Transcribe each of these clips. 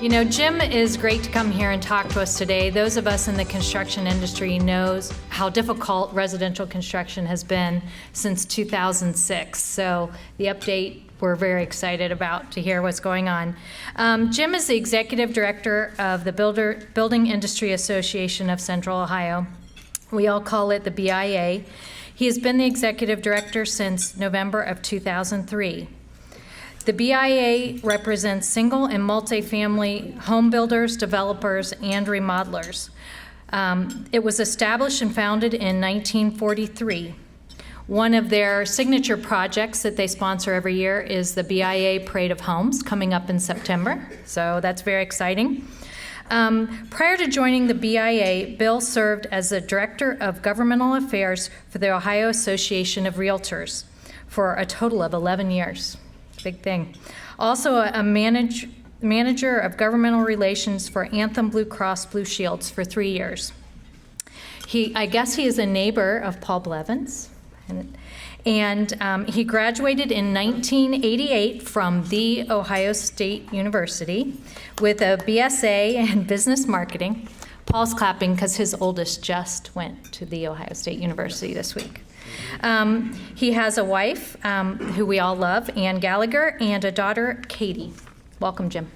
You know, Jim is great to come here and talk to us today. Those of us in the construction industry knows how difficult residential construction has been since 2006. So the update we're very excited about to hear what's going on. Jim is the Executive Director of the Building Industry Association of Central Ohio. We all call it the BIA. He has been the Executive Director since November of 2003. The BIA represents single and multifamily home builders, developers, and remodelers. It was established and founded in 1943. One of their signature projects that they sponsor every year is the BIA Parade of Homes, coming up in September, so that's very exciting. Prior to joining the BIA, Bill served as the Director of Governmental Affairs for the Ohio Association of Realtors for a total of 11 years. Big thing. Also a manager of governmental relations for Anthem Blue Cross Blue Shields for 3 years. I guess he is a neighbor of Paul Blevins. And he graduated in 1988 from The Ohio State University with a BSA in business marketing. Paul's clapping because his oldest just went to The Ohio State University this week. He has a wife who we all love, Ann Gallagher, and a daughter, Katie. Welcome, Jim.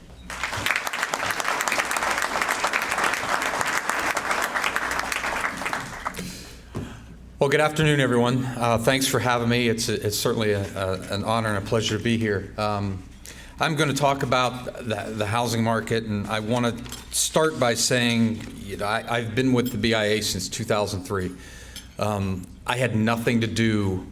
Well, good afternoon, everyone. Thanks for having me. It's certainly an honor and a pleasure to be here. I'm going to talk about the housing market, and I want to start by saying, I've been with the BIA since 2003. I had nothing to do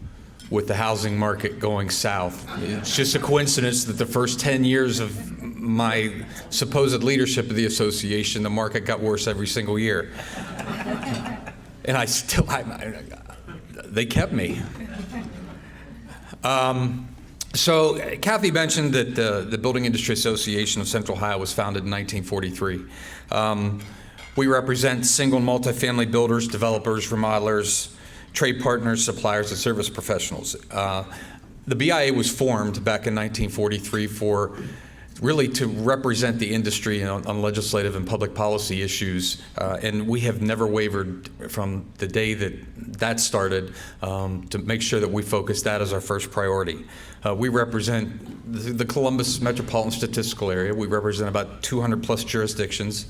with the housing market going south. It's just a coincidence that the first 10 years of my supposed leadership of the association, the market got worse every single year. And they kept me. So Kathy mentioned that the Building Industry Association of Central Ohio was founded in 1943. We represent single and multifamily builders, developers, remodelers, trade partners, suppliers, and service professionals. The BIA was formed back in 1943 really to represent the industry on legislative and public policy issues, and we have never wavered from the day that started to make sure that we focus that as our first priority. We represent the Columbus metropolitan statistical area. We represent about 200 plus jurisdictions,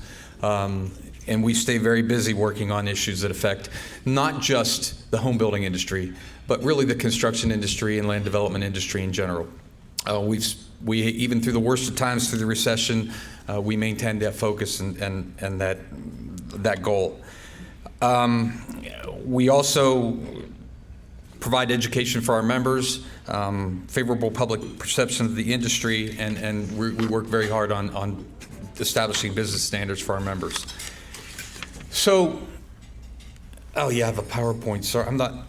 and we stay very busy working on issues that affect not just the home building industry, but really the construction industry and land development industry in general. We even through the worst of times, through the recession, we maintained that focus and that goal. We also provide education for our members, favorable public perception of the industry, and we work very hard on establishing business standards for our members. So, I have a PowerPoint. Sorry, I'm not.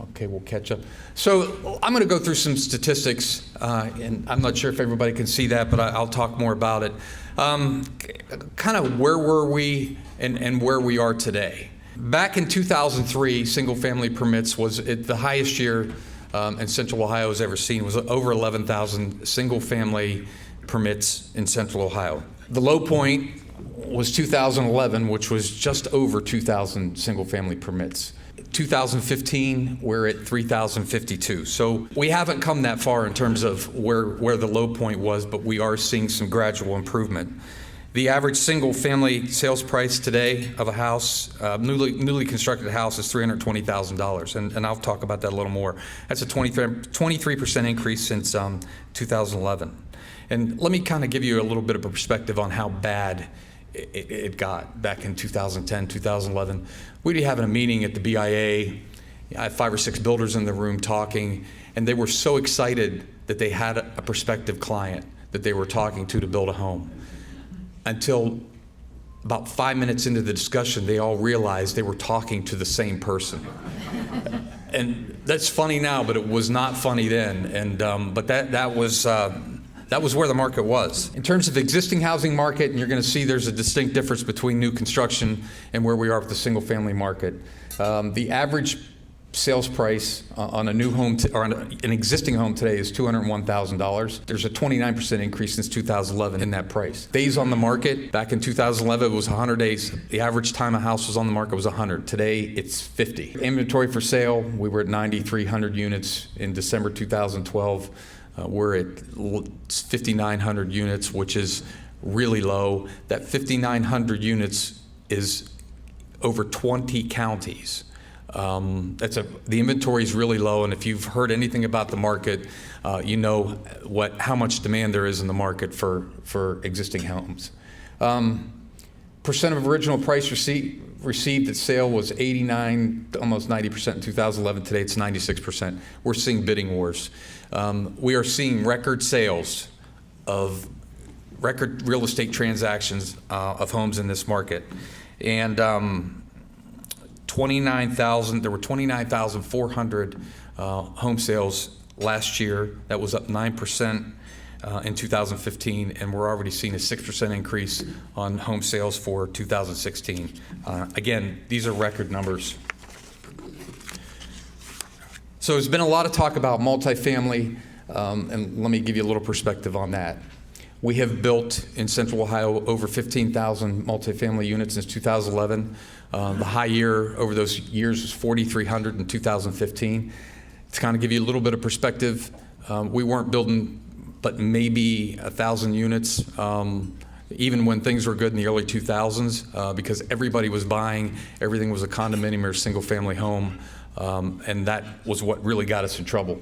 Okay, we'll catch up. So I'm going to go through some statistics, and I'm not sure if everybody can see that, but I'll talk more about it. Kind of where were we and where we are today. Back in 2003, single-family permits was the highest year in Central Ohio has ever seen. It was over 11,000 single-family permits in Central Ohio. The low point was 2011, which was just over 2,000 single-family permits. 2015, we're at 3,052. So we haven't come that far in terms of where the low point was, but we are seeing some gradual improvement. The average single-family sales price today of a house, newly constructed house, is $320,000, and I'll talk about that a little more. That's a 23% increase since 2011. And let me kind of give you a little bit of a perspective on how bad it got back in 2010, 2011. We'd be having a meeting at the BIA. I had 5 or 6 builders in the room talking, and they were so excited that they had a prospective client that they were talking to build a home. Until about 5 minutes into the discussion, they all realized they were talking to the same person. And that's funny now, but it was not funny then. And but that was where the market was. In terms of the existing housing market, and you're going to see there's a distinct difference between new construction and where we are with the single-family market. The average sales price on a new home or on an existing home today is $201,000. There's a 29% increase since 2011 in that price. Days on the market, back in 2011 it was 100 days. The average time a house was on the market was 100. Today it's 50. Inventory for sale, we were at 9,300 units in December 2012. We're at 5,900 units, which is really low. That 5,900 units is over 20 counties. The inventory is really low, and if you've heard anything about the market, you know how much demand there is in the market for existing homes. Percent of original price received at sale was 89, almost 90% in 2011. Today it's 96%. We're seeing bidding wars. We are seeing record sales of record real estate transactions of homes in this market, and there were 29,400 home sales last year. That was up 9% in 2015, and we're already seeing a 6% increase on home sales for 2016. Again, these are record numbers. So there's been a lot of talk about multifamily, and let me give you a little perspective on that. We have built in Central Ohio over 15,000 multifamily units since 2011. The high year over those years was 4,300 in 2015. To kind of give you a little bit of perspective, we weren't building but maybe 1,000 units, even when things were good in the early 2000s, because everybody was buying, everything was a condominium or single family home, and that was what really got us in trouble.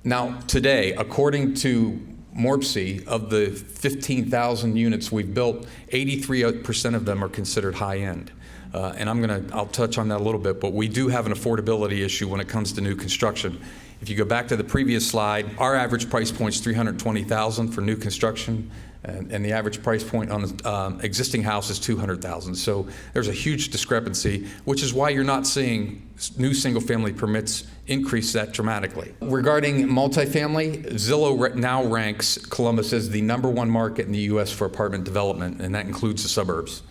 Now today, according to MORPC, of the 15,000 units we've built, 83% of them are considered high-end. And I'll touch on that a little bit, but we do have an affordability issue when it comes to new construction. If you go back to the previous slide, our average price point is $320,000 for new construction, and the average price point on an existing house is $200,000. So there's a huge discrepancy, which is why you're not seeing new single-family permits increase that dramatically. Regarding multifamily, Zillow now ranks Columbus as the #1 market in the U.S. for apartment development, and that includes the suburbs.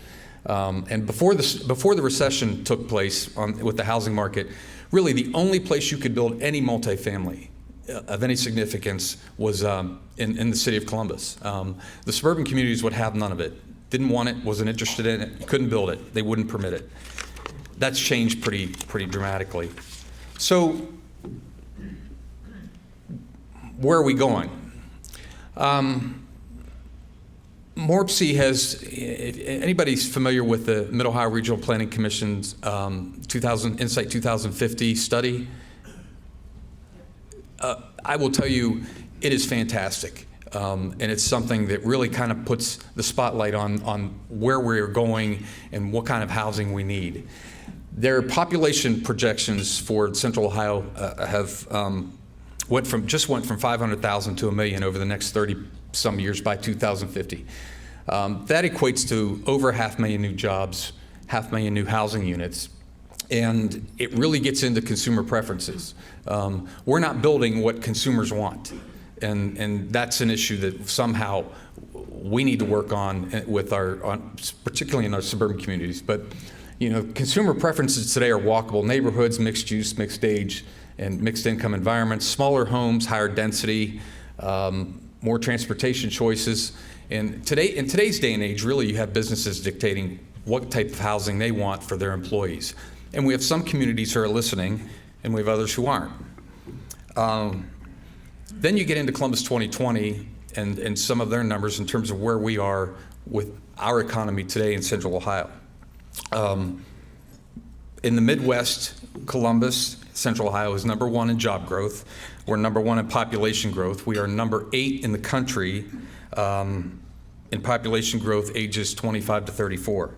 And before the recession took place with the housing market, really the only place you could build any multifamily of any significance was in the city of Columbus. The suburban communities would have none of it. Didn't want it, wasn't interested in it, couldn't build it, they wouldn't permit it. That's changed pretty dramatically. So where are we going? MORPC has, if anybody's familiar with the Mid-Ohio Regional Planning Commission's Insight 2050 study, I will tell you it is fantastic. And it's something that really kind of puts the spotlight on where we're going and what kind of housing we need. Their population projections for Central Ohio went from 500,000 to 1 million over the next 30-some years by 2050. That equates to over 500,000 new jobs, 500,000 new housing units, and it really gets into consumer preferences. We're not building what consumers want, and that's an issue that somehow we need to work on particularly in our suburban communities. But consumer preferences today are walkable neighborhoods, mixed use, mixed age, and mixed income environments, smaller homes, higher density, more transportation choices. And in today's day and age, really you have businesses dictating what type of housing they want for their employees. And we have some communities who are listening, and we have others who aren't. Then you get into Columbus 2020 and some of their numbers in terms of where we are with our economy today in Central Ohio. In the Midwest, Columbus, Central Ohio is #1 in job growth. We're #1 in population growth. We are #8 in the country in population growth ages 25 to 34.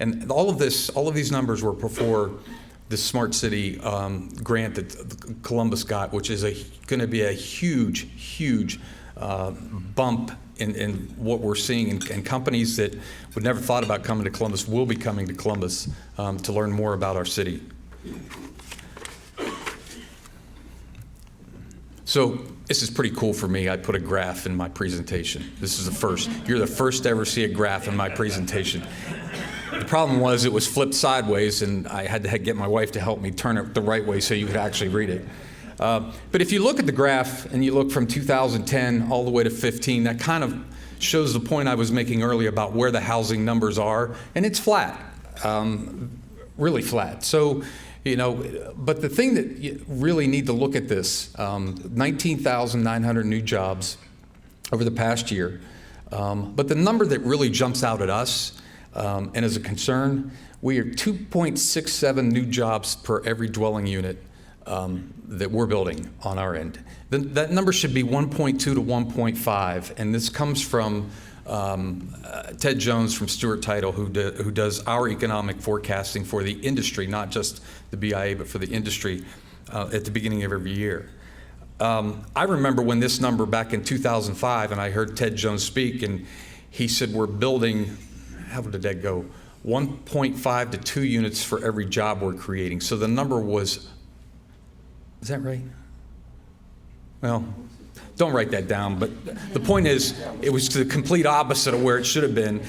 And all of these numbers were before the Smart City grant that Columbus got, which is going to be a huge bump in what we're seeing, and companies that would never thought about coming to Columbus will be coming to Columbus to learn more about our city. So this is pretty cool for me. I put a graph in my presentation. This is the first. You're the first to ever see a graph in my presentation. The problem was it was flipped sideways, and I had to get my wife to help me turn it the right way so you could actually read it. But if you look at the graph and you look from 2010 all the way to 15, that kind of shows the point I was making earlier about where the housing numbers are, and it's flat, really flat. So, but the thing that you really need to look at this, 19,900 new jobs over the past year. But the number that really jumps out at us and is a concern, we are 2.67 new jobs per every dwelling unit that we're building on our end. That number should be 1.2 to 1.5, and this comes from Ted Jones from Stewart Title, who does our economic forecasting for the industry, not just the BIA, but for the industry at the beginning of every year. I remember when this number back in 2005, and I heard Ted Jones speak, and he said we're building, how did that go, 1.5 to 2 units for every job we're creating. So the number was, is that right? Well, don't write that down, but the point is, it was the complete opposite of where it should have been,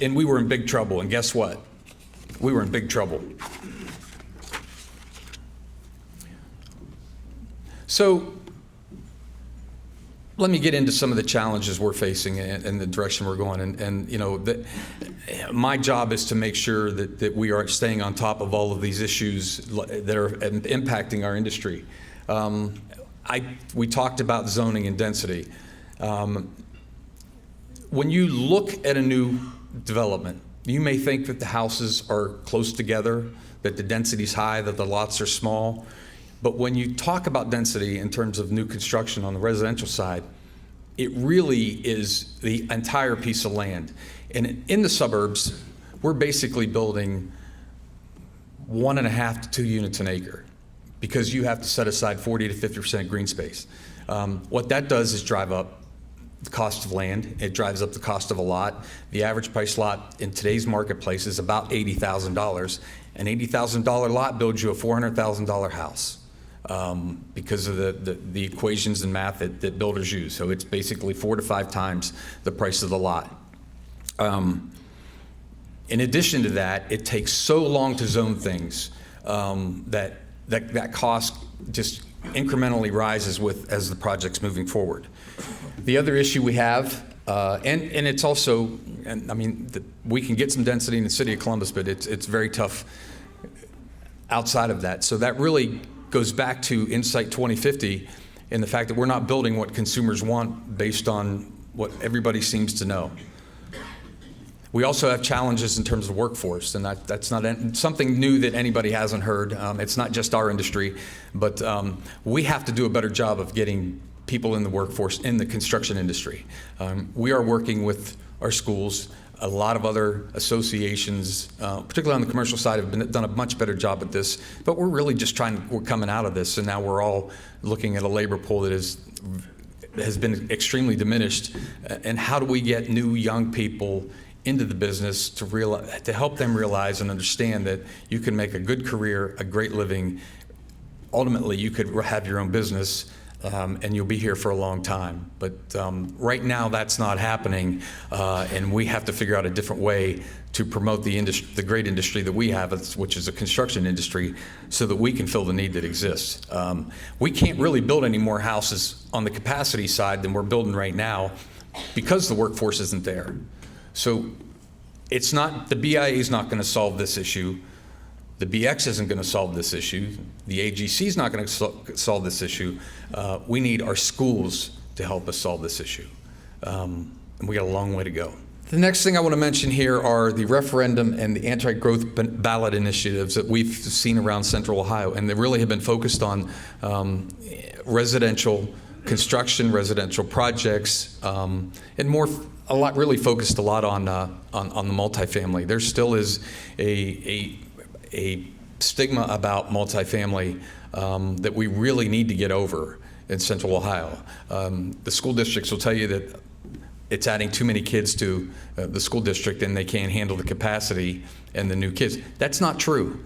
and we were in big trouble, and guess what? We were in big trouble. So let me get into some of the challenges we're facing and the direction we're going. And my job is to make sure that we are staying on top of all of these issues that are impacting our industry. We talked about zoning and density. When you look at a new development, you may think that the houses are close together, that the density's high, that the lots are small. But when you talk about density in terms of new construction on the residential side, it really is the entire piece of land. And in the suburbs, we're basically building 1.5 to 2 units an acre because you have to set aside 40 to 50% green space. What that does is drive up the cost of land. It drives up the cost of a lot. The average price lot in today's marketplace is about $80,000. An $80,000 lot builds you a $400,000 house. Because of the equations and math that builders use. So it's basically 4 to 5 times the price of the lot. In addition to that, it takes so long to zone things that cost just incrementally rises as the project's moving forward. The other issue we have, and it's also, we can get some density in the city of Columbus, but it's very tough outside of that. So that really goes back to Insight 2050 and the fact that we're not building what consumers want based on what everybody seems to know. We also have challenges in terms of workforce, and that's not something new that anybody hasn't heard. It's not just our industry, but we have to do a better job of getting people in the workforce in the construction industry. We are working with our schools. A lot of other associations, particularly on the commercial side, have done a much better job at this, but we're really just we're coming out of this, and now we're all looking at a labor pool that has been extremely diminished. And how do we get new young people into the business to help them realize and understand that you can make a good career, a great living. Ultimately, you could have your own business. And you'll be here for a long time. But right now, that's not happening, and we have to figure out a different way to promote the great industry that we have, which is a construction industry, so that we can fill the need that exists. We can't really build any more houses on the capacity side than we're building right now because the workforce isn't there. So it's not, the BIA is not going to solve this issue. The BX isn't going to solve this issue. The AGC is not going to solve this issue. We need our schools to help us solve this issue. And we got a long way to go. The next thing I want to mention here are the referendum and the anti-growth ballot initiatives that we've seen around Central Ohio. And they really have been focused on residential construction, residential projects, and really focused a lot on the multifamily. There still is a stigma about multifamily that we really need to get over in Central Ohio. The school districts will tell you that it's adding too many kids to the school district and they can't handle the capacity and the new kids. That's not true.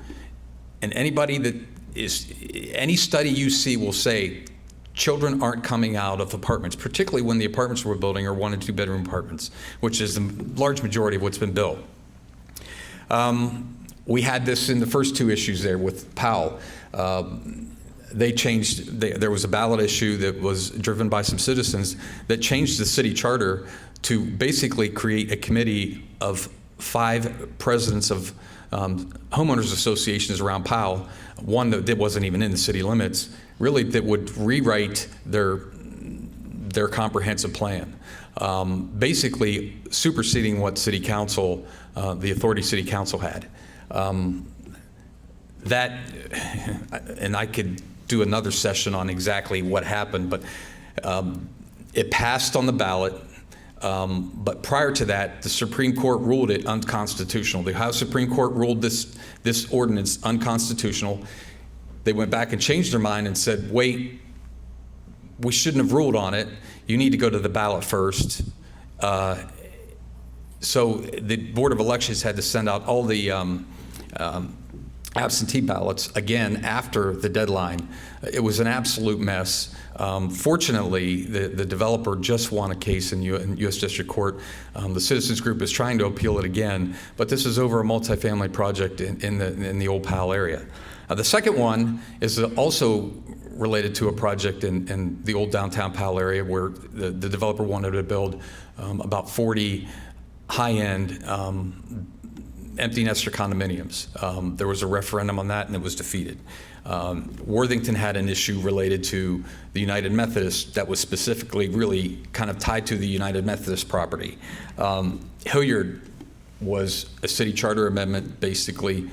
And any study you see will say children aren't coming out of apartments, particularly when the apartments we're building are 1 and 2 bedroom apartments, which is the large majority of what's been built. We had this in the first two issues there with Powell. They changed, there was a ballot issue that was driven by some citizens that changed the city charter to basically create a committee of 5 presidents of homeowners associations around Powell, one that wasn't even in the city limits, really that would rewrite their comprehensive plan, basically superseding what city council, the authority city council had. That, and I could do another session on exactly what happened, but it passed on the ballot. But prior to that, the Supreme Court ruled it unconstitutional. The Ohio Supreme Court ruled this ordinance unconstitutional. They went back and changed their mind and said, wait, we shouldn't have ruled on it. You need to go to the ballot first. So the Board of Elections had to send out all the absentee ballots again after the deadline. It was an absolute mess. Fortunately, the developer just won a case in U.S. District Court. The citizens group is trying to appeal it again, but this is over a multifamily project in the old Powell area. The second one is also related to a project in the old downtown Powell area where the developer wanted to build about 40 high-end empty nester condominiums. There was a referendum on that and it was defeated. Worthington had an issue related to the United Methodist that was specifically really kind of tied to the United Methodist property. Hilliard was a city charter amendment basically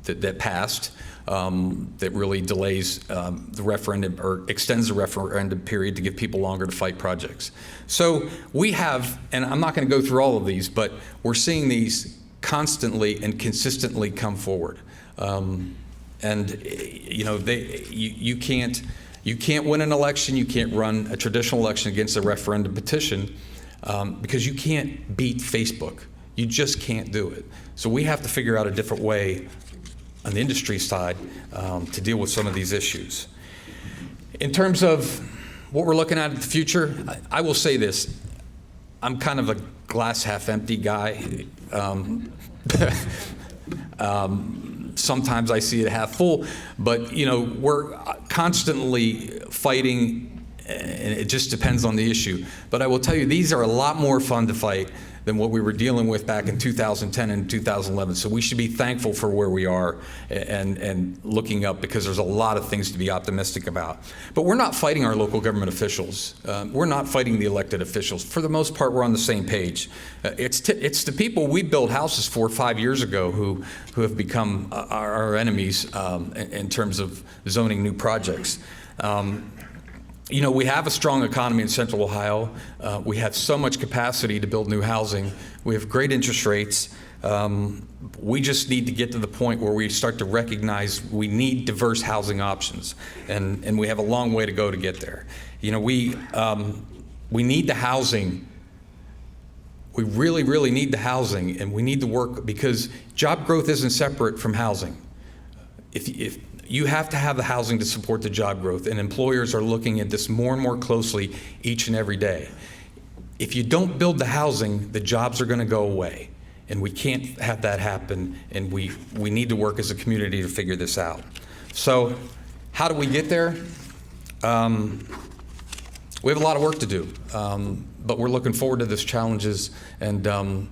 that passed that really delays the referendum or extends the referendum period to give people longer to fight projects. So we have, and I'm not going to go through all of these, but we're seeing these constantly and consistently come forward. And you know, you can't win an election, you can't run a traditional election against a referendum petition because you can't beat Facebook. You just can't do it. So we have to figure out a different way on the industry side to deal with some of these issues. In terms of what we're looking at in the future, I will say this. I'm kind of a glass half empty guy. Sometimes I see it half full, but you know, we're constantly fighting, and it just depends on the issue. But I will tell you, these are a lot more fun to fight than what we were dealing with back in 2010 and 2011. So we should be thankful for where we are and looking up, because there's a lot of things to be optimistic about. But we're not fighting our local government officials. We're not fighting the elected officials. For the most part, we're on the same page. It's the people we built houses for 5 years ago who have become our enemies in terms of zoning new projects. You know, we have a strong economy in Central Ohio. We have so much capacity to build new housing. We have great interest rates. We just need to get to the point where we start to recognize we need diverse housing options, and we have a long way to go to get there. You know, we need the housing. We really, really need the housing, and we need to work, because job growth isn't separate from housing. If you have to have the housing to support the job growth, and employers are looking at this more and more closely each and every day. If you don't build the housing, the jobs are going to go away, and we can't have that happen, and we need to work as a community to figure this out. So how do we get there? We have a lot of work to do, but we're looking forward to these challenges, and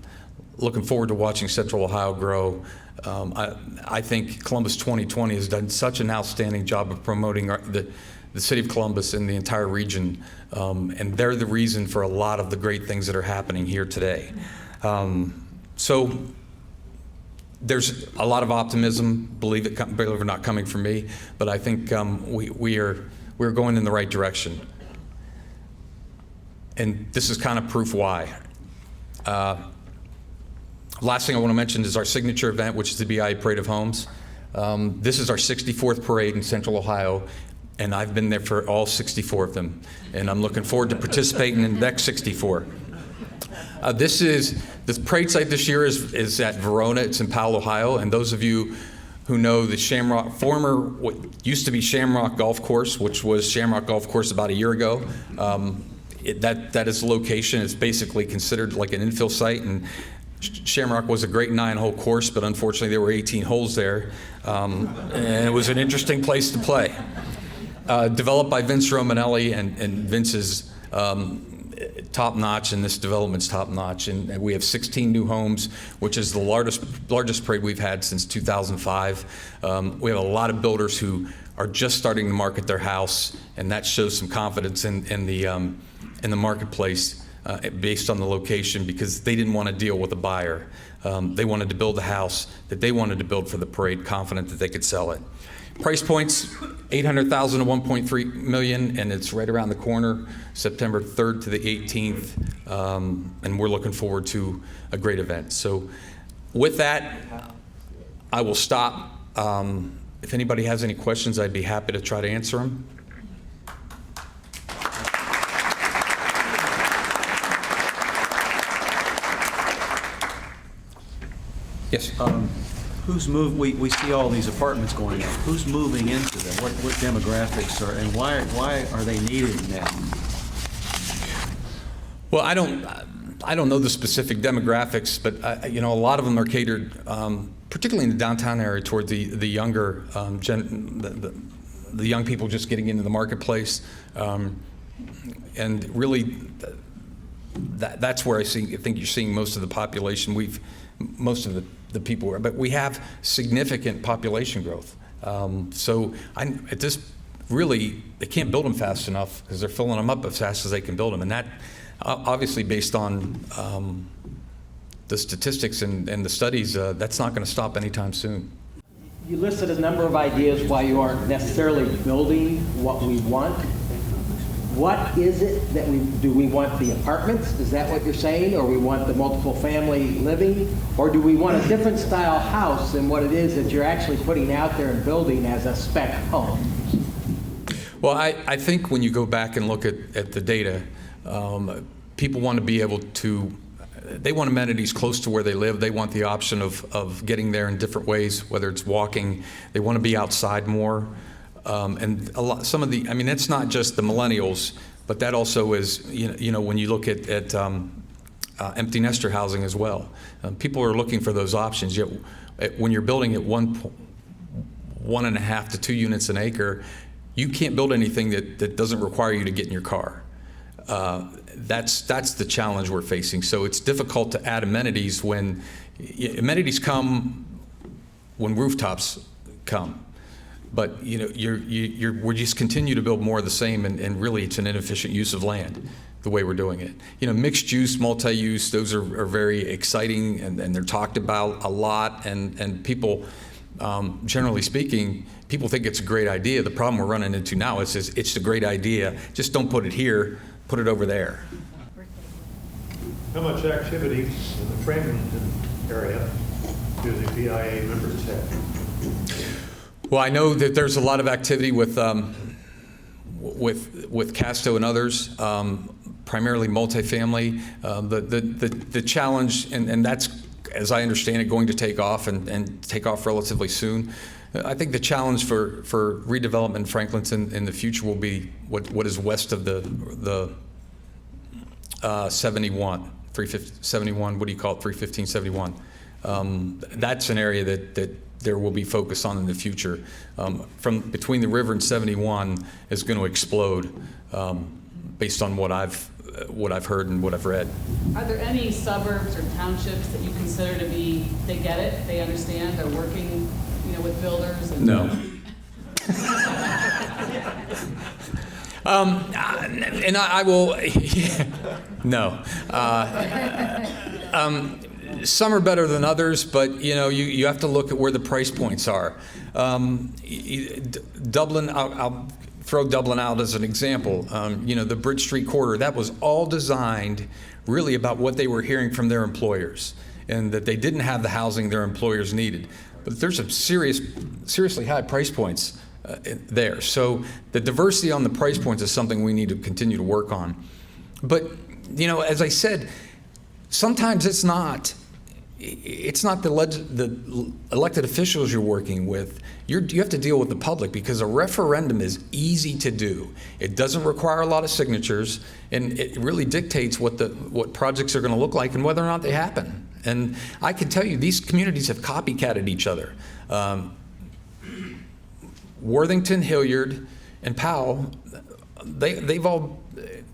looking forward to watching Central Ohio grow. I think Columbus 2020 has done such an outstanding job of promoting the city of Columbus and the entire region, and they're the reason for a lot of the great things that are happening here today. So there's a lot of optimism, believe it or not, coming from me, but I think we're going in the right direction. And this is kind of proof why. Last thing I want to mention is our signature event, which is the BIA Parade of Homes. This is our 64th parade in Central Ohio, and I've been there for all 64 of them, and I'm looking forward to participating in the next 64. The parade site this year is at Verona. It's in Powell, Ohio, and those of you who know the what used to be Shamrock Golf Course, which was Shamrock Golf Course about a year ago, that is the location. It's basically considered like an infill site, and Shamrock was a great 9-hole course, but unfortunately there were 18 holes there, and it was an interesting place to play. Developed by Vince Romanelli, and Vince is top-notch, and this development's top-notch. And we have 16 new homes, which is the largest parade we've had since 2005. We have a lot of builders who are just starting to market their house, and that shows some confidence in the marketplace based on the location, because they didn't want to deal with a buyer. They wanted to build a house that they wanted to build for the parade, confident that they could sell it. Price points, $800,000 to $1.3 million, and it's right around the corner, September 3rd to the 18th, and we're looking forward to a great event. So with that, I will stop. If anybody has any questions, I'd be happy to try to answer them. Yes. Who's moved? We see all these apartments going up. Who's moving into them? What demographics are, and why are they needed now? Well, I don't know the specific demographics, but a lot of them are catered, particularly in the downtown area, toward the younger the young people just getting into the marketplace, and really that's where I think you're seeing most of the population. Most of the people are, but we have significant population growth. So they can't build them fast enough because they're filling them up as fast as they can build them, and that obviously based on the statistics and the studies, that's not going to stop anytime soon. You listed a number of ideas why you aren't necessarily building what we want. What is it that do we want the apartments? Is that what you're saying? Or we want the multiple family living? Or do we want a different style house than what it is that you're actually putting out there and building as a spec home? Well, I think when you go back and look at the data, people want to be able to, they want amenities close to where they live. They want the option of getting there in different ways, whether it's walking. They want to be outside more. And that's not just the millennials, but that also is, when you look at empty nester housing as well. People are looking for those options. Yet, when you're building at 1.5 to 2 units an acre, you can't build anything that doesn't require you to get in your car. That's the challenge we're facing. So it's difficult to add amenities when amenities come when rooftops come. But we just continue to build more of the same, and really it's an inefficient use of land, the way we're doing it. Mixed use, multi-use, those are very exciting, and they're talked about a lot, and people, generally speaking, people think it's a great idea. The problem we're running into now is it's a great idea, just don't put it here, put it over there. How much activity in the Framingham area do the BIA members have? Well, I know that there's a lot of activity with Casto and others, primarily multifamily. The challenge, and that's, as I understand it, going to take off and take off relatively soon. I think the challenge for redevelopment in Franklinton in the future will be what is west of the 71, 371. What do you call it? 31571. That's an area that there will be focus on in the future. From between the river and 71 is going to explode, based on what I've heard and what I've read. Are there any suburbs or townships that you consider to be, they get it, they understand, they're working, with builders? And no. And I will. No. Some are better than others, but you have to look at where the price points are. Dublin, I'll throw Dublin out as an example. The Bridge Street corridor, that was all designed really about what they were hearing from their employers, and that they didn't have the housing their employers needed. But there's some seriously high price points there. So the diversity on the price points is something we need to continue to work on. But as I said, sometimes it's not the elected officials you're working with. You have to deal with the public, because a referendum is easy to do. It doesn't require a lot of signatures, and it really dictates what projects are going to look like and whether or not they happen. And I can tell you, these communities have copycatted each other. Worthington, Hilliard, and Powell,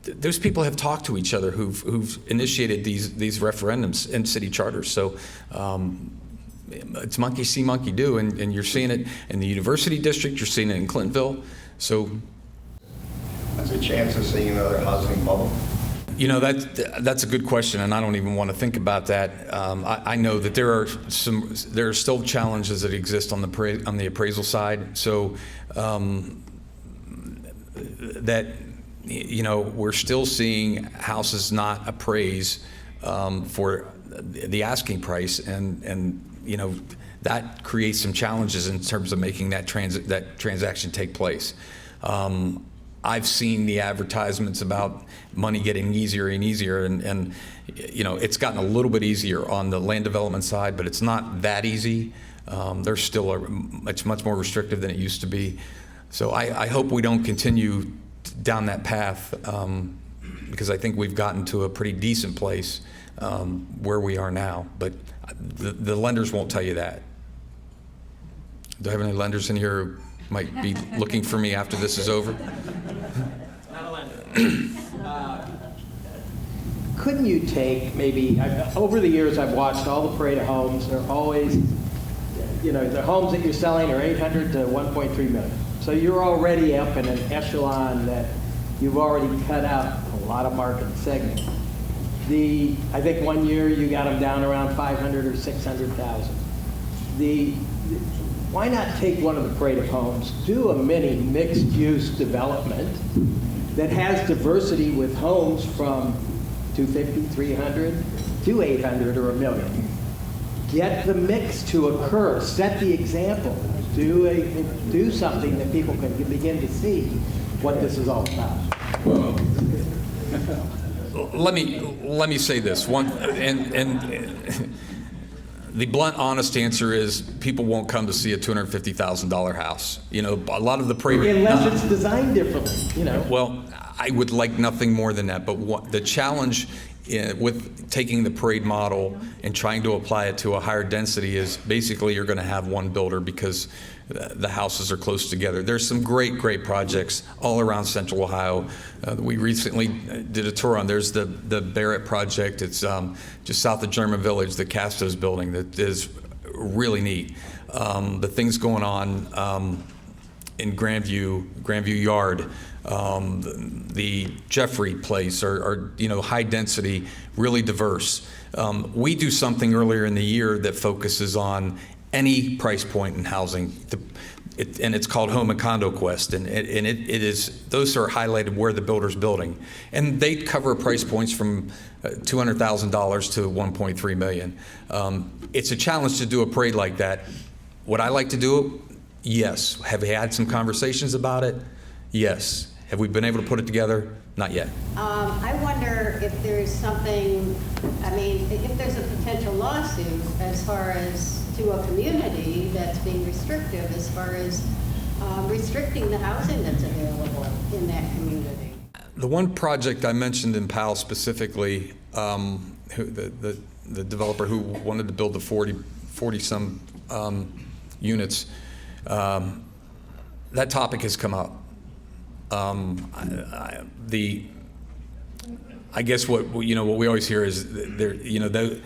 those people have talked to each other who've initiated these referendums and city charters. So it's monkey see, monkey do, and you're seeing it in the University District, you're seeing it in Clintonville. So There's a chance of seeing another housing bubble? you know, that's a good question, and I don't even want to think about that. I know that there are still challenges that exist on the appraisal side. So that, you know, we're still seeing houses not appraise for the asking price, and you know, that creates some challenges in terms of making that transaction take place. I've seen the advertisements about money getting easier and easier, and you know, it's gotten a little bit easier on the land development side, but it's not that easy. There's still it's much more restrictive than it used to be. So I hope we don't continue down that path, because I think we've gotten to a pretty decent place where we are now. But the lenders won't tell you that. Do I have any lenders in here who might be looking for me after this is over? Not a lender. Couldn't you take maybe, over the years I've watched all the Parade of Homes, they're always, you know, the homes that you're selling are 800 to 1.3 million. So you're already up in an echelon that you've already cut out a lot of market segment. I think one year you got them down around 500 or 600,000. Why not take one of the Parade of Homes, do a mini mixed-use development that has diversity with homes from 250, 300 to 800 or $1 million. Get the mix to occur. Set the example. Do something that people can begin to see what this is all about. Let me say this one, and the blunt, honest answer is people won't come to see a $250,000 house. You know, a lot of the unless it's designed differently. You know. Well, I would like nothing more than that. But the challenge with taking the parade model and trying to apply it to a higher density is basically you're going to have one builder because the houses are close together. There's some great projects all around Central Ohio. We recently did a tour on. There's the Barrett project. It's just south of German Village, the Castos building, that is really neat. The things going on in Grandview Yard, the Jeffrey place are you know, high density, really diverse. We do something earlier in the year that focuses on any price point in housing, and it's called Home and Condo Quest, and it is, those are highlighted where the builder's building, and they cover price points from $200,000 to $1.3 million. It's a challenge to do a parade like that. Would I like to do it? Yes. Have we had some conversations about it? Yes. Have we been able to put it together? Not yet. I wonder if there's something, I mean, if there's a potential lawsuit as far as to a community that's being restrictive, as far as restricting the housing that's available in that community. The one project I mentioned in Powell specifically, the developer who wanted to build the 40-some units, that topic has come up. I guess what we always hear is there, you know, the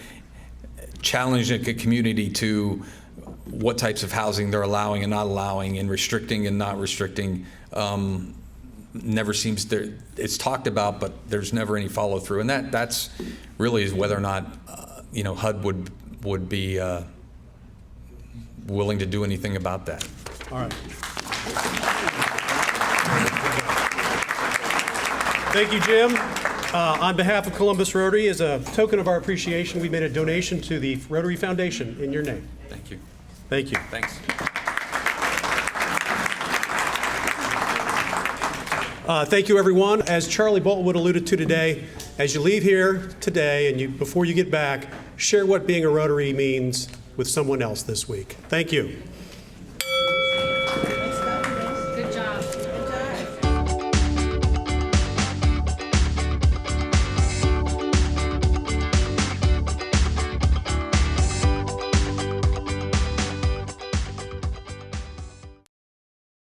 challenging a community to what types of housing they're allowing and not allowing, and restricting and not restricting. Never seems there. It's talked about, but there's never any follow through, and that's really is whether or not you know, HUD would be willing to do anything about that. All right. Thank you, Jim. On behalf of Columbus Rotary, as a token of our appreciation, we made a donation to the Rotary Foundation in your name. Thank you. Thank you. Thanks. Thank you, everyone. As Charlie Boltwood alluded to today, as you leave here today and before you get back, share what being a Rotary means with someone else this week. Thank you.